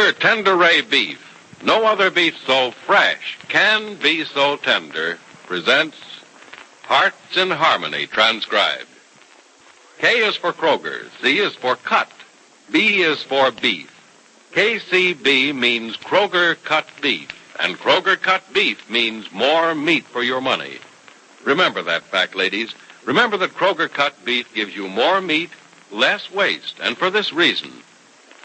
Kroger Tender-Ray Beef. No other beef so fresh can be so tender. Presents Hearts in Harmony, transcribed. K is for Kroger. C is for cut. B is for beef. KCB means Kroger cut beef. And Kroger cut beef means more meat for your money. Remember that fact, ladies. Remember that Kroger cut beef gives you more meat, less waste. And for this reason,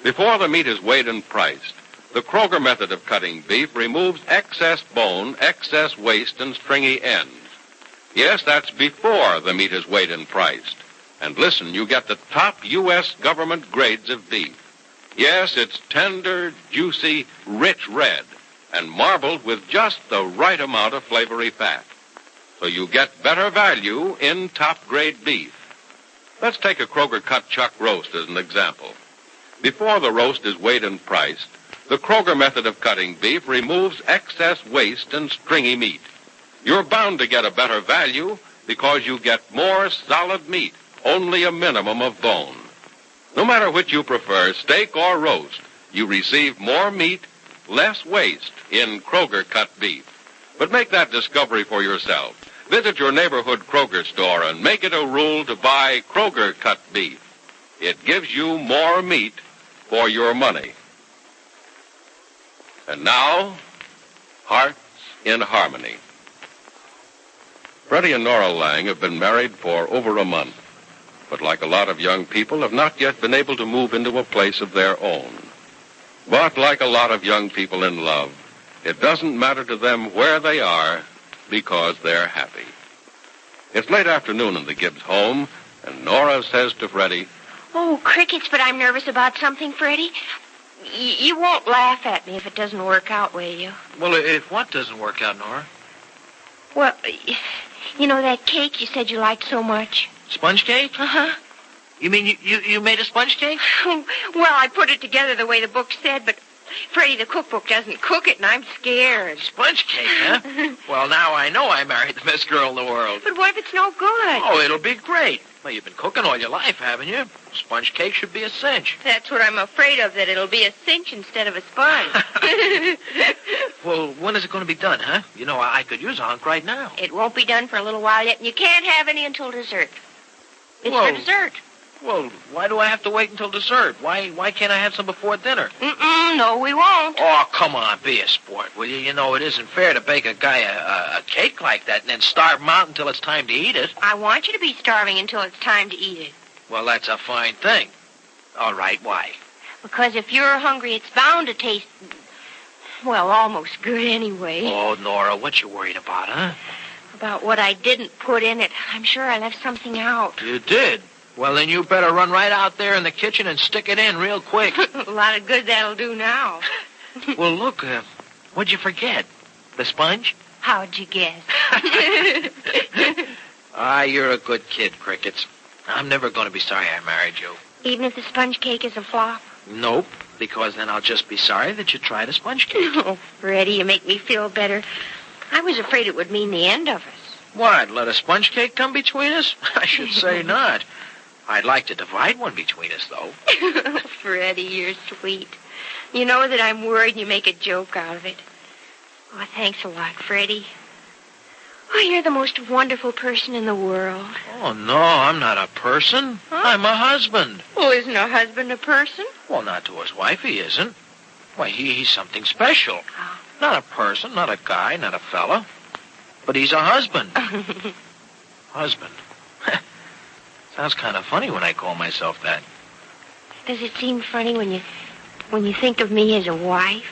before the meat is weighed and priced, the Kroger method of cutting beef removes excess bone, excess waste, and stringy ends. Yes, that's before the meat is weighed and priced. And listen, you get the top U.S. government grades of beef. Yes, it's tender, juicy, rich red, and marbled with just the right amount of flavory fat. So you get better value in top-grade beef. Let's take a Kroger cut chuck roast as an example. Before the roast is weighed and priced, the Kroger method of cutting beef removes excess waste and stringy meat. You're bound to get a better value because you get more solid meat, only a minimum of bone. No matter which you prefer, steak or roast, you receive more meat, less waste in Kroger cut beef. But make that discovery for yourself. Visit your neighborhood Kroger store and make it a rule to buy Kroger cut beef. It gives you more meat for your money. And now, Hearts in Harmony. Freddie and Nora Lang have been married for over a month, but like a lot of young people, have not yet been able to move into a place of their own. But like a lot of young people in love, it doesn't matter to them where they are because they're happy. It's late afternoon in the Gibbs home, and Nora says to Freddie, "Oh, crickets, but I'm nervous about something, Freddie. You won't laugh at me if it doesn't work out, will you?" Well, if what doesn't work out, Nora? Well, you know that cake you said you liked so much? Sponge cake? Uh-huh. You mean you made a sponge cake? Well, I put it together the way the book said, but Freddie, the cookbook doesn't cook it, and I'm scared. Sponge cake, huh? Well, now I know I married the best girl in the world. But what if it's no good? Oh, it'll be great. Well, you've been cooking all your life, haven't you? Sponge cake should be a cinch. That's what I'm afraid of, that it'll be a cinch instead of a sponge. Well, when is it going to be done, huh? You know, I could use a hunk right now. It won't be done for a little while yet, and you can't have any until dessert. It's for dessert. Well, why do I have to wait until dessert? Why can't I have some before dinner? No, we won't. Oh, come on, be a sport, will you? You know, it isn't fair to bake a guy a cake like that and then starve him out until it's time to eat it. I want you to be starving until it's time to eat it. Well, that's a fine thing. All right, why? Because if you're hungry, it's bound to taste, well, almost good anyway. Oh, Nora, what you worried about, huh? About what I didn't put in it. I'm sure I left something out. You did? Well, then you better run right out there in the kitchen and stick it in real quick. A lot of good that'll do now. Well, look, what'd you forget? The sponge? How'd you guess? You're a good kid, Crickets. I'm never going to be sorry I married you. Even if the sponge cake is a flop? Nope, because then I'll just be sorry that you tried a sponge cake. Oh, Freddie, you make me feel better. I was afraid it would mean the end of us. What, let a sponge cake come between us? I should say not. I'd like to divide one between us, though. Freddie, you're sweet. You know that I'm worried and you make a joke out of it. Oh, thanks a lot, Freddie. Oh, you're the most wonderful person in the world. Oh, no, I'm not a person. Huh? I'm a husband. Oh, isn't a husband a person? Well, not to his wife, he isn't. Why, he's something special. Oh. Not a person, not a guy, not a fella. But he's a husband. Husband. Sounds kind of funny when I call myself that. Does it seem funny when you think of me as a wife?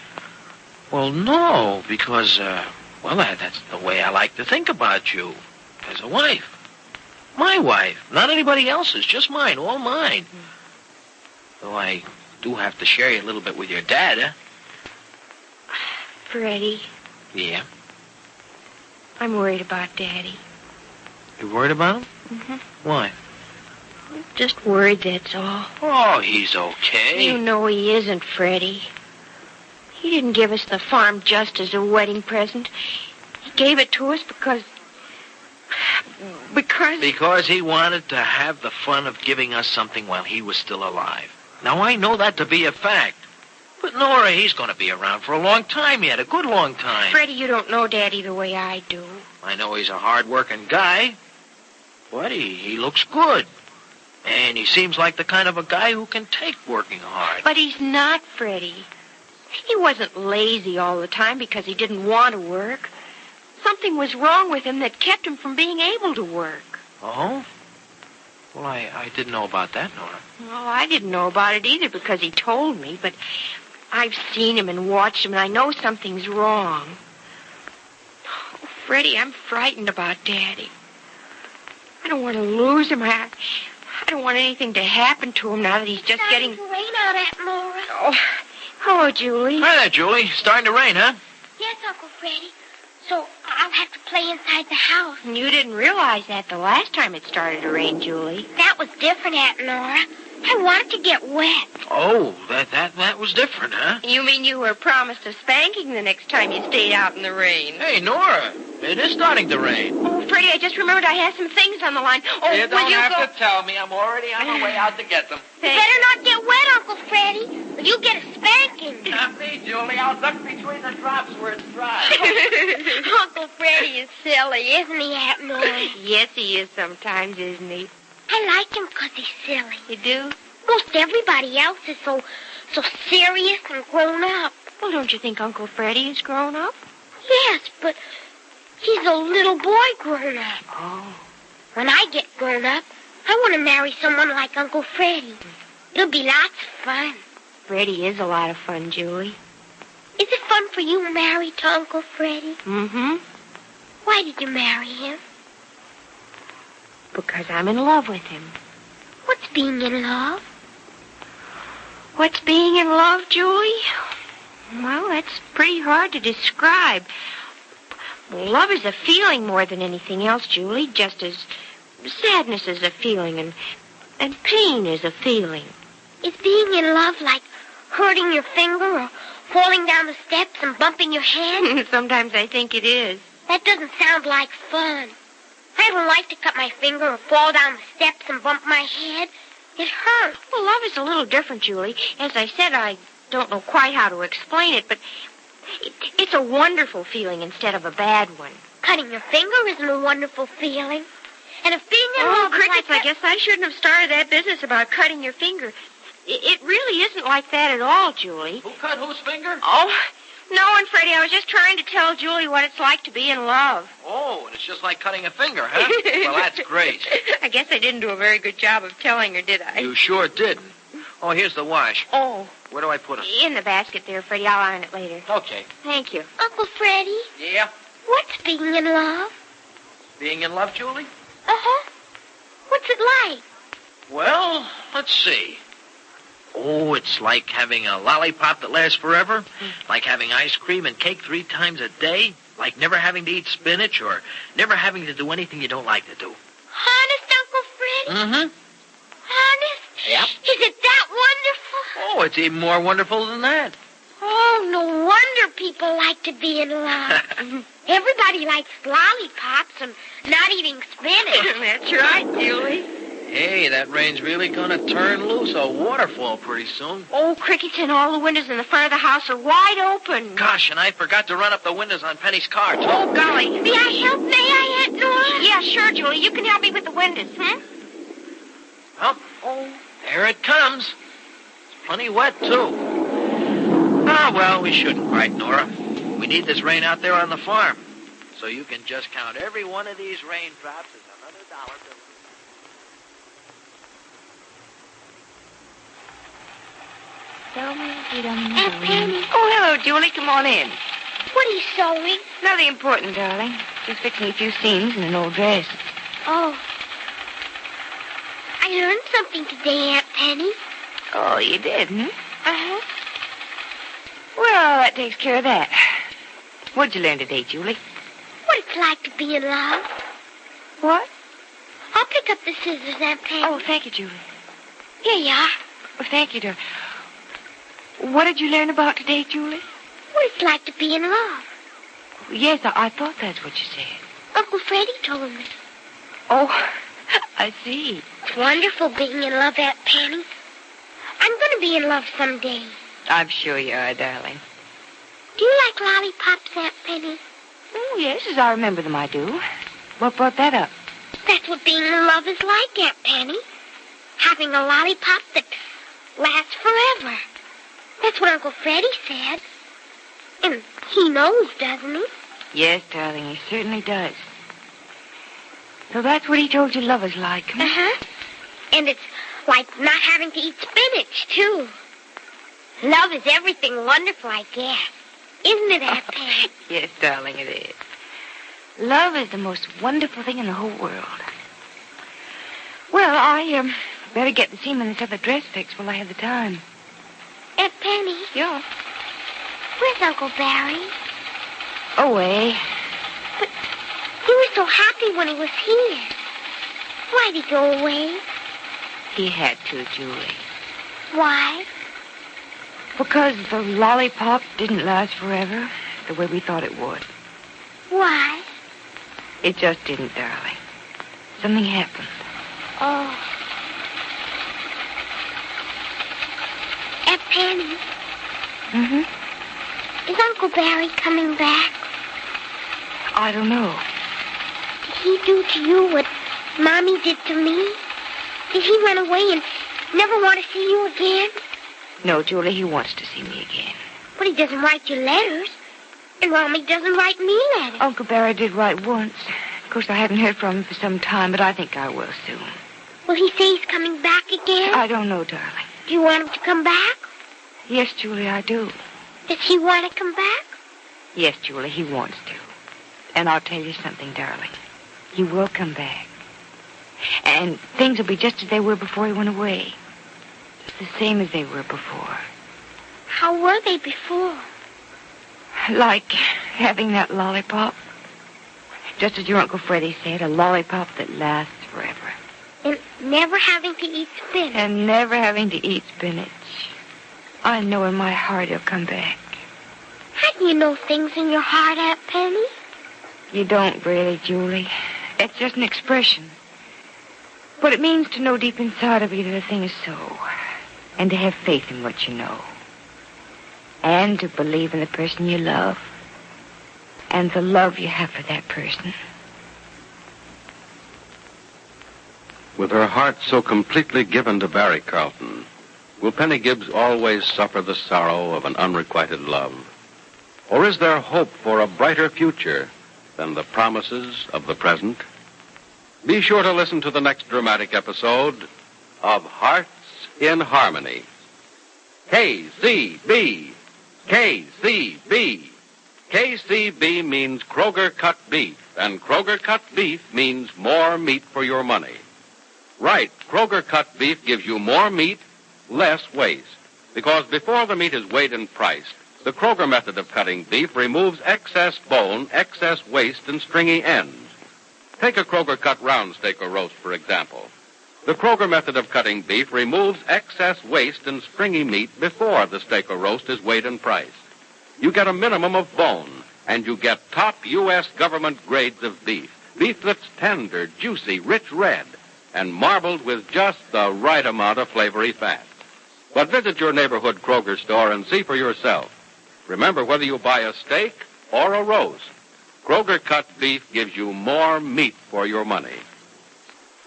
Well, no, because, that's the way I like to think about you. As a wife. My wife. Not anybody else's, just mine, all mine. Though I do have to share you a little bit with your dad, huh? Freddie. Yeah? I'm worried about Daddy. You worried about him? Mm-hmm. Why? Just worried, that's all. Oh, he's okay. You know he isn't, Freddie. He didn't give us the farm just as a wedding present. He gave it to us because... Because he wanted to have the fun of giving us something while he was still alive. Now, I know that to be a fact. But, Nora, he's going to be around for a long time yet, a good long time. Freddie, you don't know Daddy the way I do. I know he's a hard-working guy, but he looks good. And he seems like the kind of a guy who can take working hard. But he's not, Freddie. He wasn't lazy all the time because he didn't want to work. Something was wrong with him that kept him from being able to work. Oh? Well, I didn't know about that, Nora. Well, I didn't know about it either because he told me, but I've seen him and watched him, and I know something's wrong. Oh, Freddie, I'm frightened about Daddy. I don't want to lose him. I don't want anything to happen to him now that he's just getting... It's starting to rain out, Aunt Laura. Oh, hello, Julie. Hi there, Julie. Starting to rain, huh? Yes, Uncle Freddie. So I'll have to play inside the house. You didn't realize that the last time it started to rain, Julie. That was different, Aunt Laura. I wanted to get wet. Oh, that was different, huh? You mean you were promised a spanking the next time you stayed out in the rain? Hey, Nora, it is starting to rain. Oh, Freddie, I just remembered I had some things on the line. Oh, You will don't you have go? to tell me. I'm already on my way out to get them. You better not get wet, Uncle Freddie, or you'll get a spanking. Not me, Julie. I'll duck between the drops where it's dry. Uncle Freddie is silly, isn't he, Aunt Laura? Yes, he is sometimes, isn't he? I like him because he's silly. You do? Most everybody else is so serious and grown up. Well, don't you think Uncle Freddie is grown up? Yes, but he's a little boy grown up. Oh. When I get grown up, I want to marry someone like Uncle Freddie. It'll be lots of fun. Freddie is a lot of fun, Julie. Is it fun for you married to Uncle Freddie? Mm-hmm. Why did you marry him? Because I'm in love with him. What's being in love? What's being in love, Julie? Well, that's pretty hard to describe. Love is a feeling more than anything else, Julie, just as sadness is a feeling and pain is a feeling. Is being in love like hurting your finger or falling down the steps and bumping your head? Sometimes I think it is. That doesn't sound like fun. I don't like to cut my finger or fall down the steps and bump my head. It hurts. Well, love is a little different, Julie. As I said, I don't know quite how to explain it, but it's a wonderful feeling instead of a bad one. Cutting your finger isn't a wonderful feeling. And if being in love is crickets, like I guess I shouldn't have started that business about cutting your finger. It really isn't like that at all, Julie. Who cut whose finger? Oh, no, and Freddie, I was just trying to tell Julie what it's like to be in love. Oh, and it's just like cutting a finger, huh? Well, that's great. I guess I didn't do a very good job of telling her, did I? You sure didn't. Oh, here's the wash. Oh, Where do I put it? in the basket there, Freddie. I'll iron it later. Okay. Thank you. Uncle Freddie, Yeah? what's being in love? Being in love, Julie? Uh-huh. What's it like? Well, let's see. Oh, it's like having a lollipop that lasts forever, like having ice cream and cake 3 times a day, like never having to eat spinach or never having to do anything you don't like to do. Honest, Uncle Freddie? Mm-hmm. Honest? Yep. Is it that wonderful? Oh, it's even more wonderful than that. Oh, no wonder people like to be in love. Everybody likes lollipops and not eating spinach. That's right, Julie. Hey, that rain's really gonna turn loose a waterfall pretty soon. Oh, crickets, and all the windows in the front of the house are wide open. Gosh, and I forgot to run up the windows on Penny's car, too. Oh, golly. May I help? May I, Aunt Nora? Yeah, sure, Julie. You can help me with the windows, huh? Oh, there it comes. It's plenty wet, too. Ah, well, we shouldn't cry, Nora. We need this rain out there on the farm. So you can just count every one of these raindrops as another dollar bill. Aunt Penny, Oh, hello, Julie. Come on in. what are you sewing? Nothing important, darling. Just fixing a few seams in an old dress. Oh. I learned something today, Aunt Penny. Oh, you did, hmm? Uh-huh. Well, that takes care of that. What'd you learn today, Julie? What it's like to be in love. What? I'll pick up the scissors, Aunt Penny. Oh, thank you, Julie. Here you are. Oh, thank you, darling. What did you learn about today, Julie? What it's like to be in love. Yes, I thought that's what you said. Uncle Freddie told me. Oh, I see. It's wonderful being in love, Aunt Penny. I'm going to be in love someday. I'm sure you are, darling. Do you like lollipops, Aunt Penny? Oh, yes, as I remember them, I do. What brought that up? That's what being in love is like, Aunt Penny. Having a lollipop that lasts forever. That's what Uncle Freddie said. And he knows, doesn't he? Yes, darling, he certainly does. So that's what he told you love is like, huh? Uh-huh. And it's like not having to eat spinach, too. Love is everything wonderful, I guess. Isn't it, Aunt Penny? Yes, darling, it is. Love is the most wonderful thing in the whole world. Well, I better get the seam in this other dress fixed while I have the time. Aunt Penny? Yeah. Where's Uncle Barry? Away. But he was so happy when he was here. Why'd he go away? He had to, Julie. Why? Because the lollipop didn't last forever the way we thought it would. Why? It just didn't, darling. Something happened. Oh. Aunt Penny, Mm-hmm. is Uncle Barry coming back? I don't know. Did he do to you what Mommy did to me? Did he run away and never want to see you again? No, Julie, he wants to see me again. But he doesn't write you letters. And Mommy doesn't write me letters. Uncle Barry did write once. Of course, I haven't heard from him for some time, but I think I will soon. Will he say he's coming back again? I don't know, darling. Do you want him to come back? Yes, Julie, I do. Does he want to come back? Yes, Julie, he wants to. And I'll tell you something, darling. He will come back. And things will be just as they were before he went away. Just the same as they were before. How were they before? Like having that lollipop. Just as your Uncle Freddie said, a lollipop that lasts forever. And never having to eat spinach. And never having to eat spinach. I know in my heart he'll come back. How do you know things in your heart, Aunt Penny? You don't really, Julie. It's just an expression. What it means to know deep inside of you that a thing is so. And to have faith in what you know. And to believe in the person you love. And the love you have for that person. With her heart so completely given to Barry Carlton, will Penny Gibbs always suffer the sorrow of an unrequited love? Or is there hope for a brighter future than the promises of the present? Be sure to listen to the next dramatic episode of Hearts in Harmony. KCB. KCB. KCB means Kroger cut beef, and Kroger cut beef means more meat for your money. Right, Kroger cut beef gives you more meat, less waste. Because before the meat is weighed and priced, the Kroger method of cutting beef removes excess bone, excess waste, and stringy ends. Take a Kroger cut round steak or roast, for example. The Kroger method of cutting beef removes excess waste and stringy meat before the steak or roast is weighed and priced. You get a minimum of bone, and you get top U.S. government grades of beef. Beef that's tender, juicy, rich red, and marbled with just the right amount of flavory fat. But visit your neighborhood Kroger store and see for yourself. Remember, whether you buy a steak or a roast, Kroger cut beef gives you more meat for your money.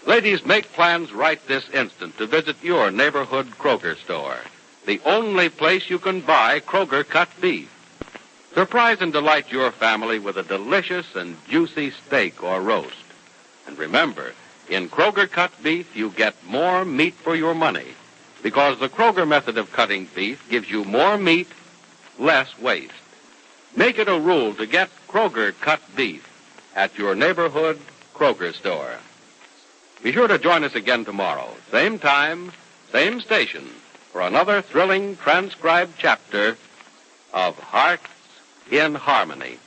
Ladies, make plans right this instant to visit your neighborhood Kroger store, the only place you can buy Kroger cut beef. Surprise and delight your family with a delicious and juicy steak or roast. And remember, in Kroger cut beef, you get more meat for your money, because the Kroger method of cutting beef gives you more meat, less waste. Make it a rule to get Kroger cut beef at your neighborhood Kroger store. Be sure to join us again tomorrow, same time, same station, for another thrilling transcribed chapter of Hearts in Harmony.